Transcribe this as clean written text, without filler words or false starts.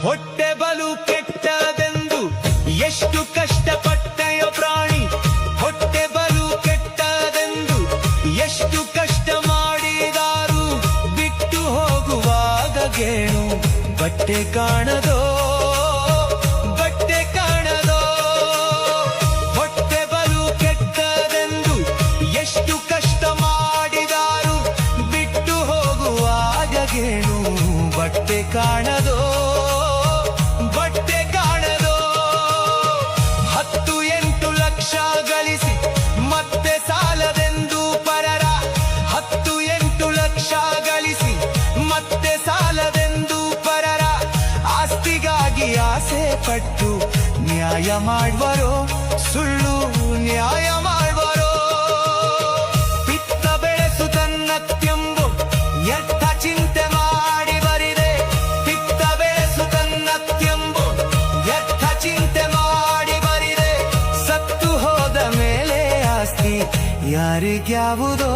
ಹೊಟ್ಟೆ ಬಲು ಕೆಟ್ಟದೆಂದು ಎಷ್ಟು ಕಷ್ಟಪಟ್ಟೆಯೋ ಪ್ರಾಣಿ, ಹೊಟ್ಟೆ ಬಲು ಕೆಟ್ಟದೆಂದು ಎಷ್ಟು ಕಷ್ಟ ಮಾಡಿದಾರು, ಬಿಟ್ಟು ಹೋಗುವಾಗ ಗೇಣು ಬಟ್ಟೆ ಕಾಣದೋ, ಬಟ್ಟೆ ಕಾಣದೋ. ಹೊಟ್ಟೆ ಬಲು ಕೆಟ್ಟದೆಂದು ಎಷ್ಟು ಕಷ್ಟ ಮಾಡಿದಾರು, ಬಿಟ್ಟು ಹೋಗುವಾಗ ಗೇಣು ಬಟ್ಟೆ ಕಾಣದೋ, ಬಟ್ಟೆ ಕಾಣದೋ. 10-8 ಲಕ್ಷ ಗಳಿಸಿ ಮತ್ತೆ ಸಾಲದೆಂದು ಪರರ, 10-8 ಲಕ್ಷ ಗಳಿಸಿ ಮತ್ತೆ ಸಾಲದೆಂದು ಪರರ ಆಸ್ತಿಗಾಗಿ ಆಸೆ ಪಟ್ಟು ನ್ಯಾಯ ಮಾಡುವರೋ, ಸುಳ್ಳು ನ್ಯಾಯ ಮಾಡುವರೋ. ಪಿತ್ತ ಬೆಳೆಸು ತನ್ನತ್ಯೆಂಬು ಎತ್ತ ಚಿಂತೆ ಮಾಡಿ ಬರಿದೆ, ಪಿತ್ತ ಬೆಳೆಸು ತನ್ನತ್ಯೆಂಬು ಎತ್ತ ಚಿಂತೆ ಮಾಡಿ ಬರಿದೆ. ಸತ್ತು ಹೋದ ಮೇಲೆ ಆಸ್ತಿ ಯಾರಿಗ್ಯಾವುದೋ.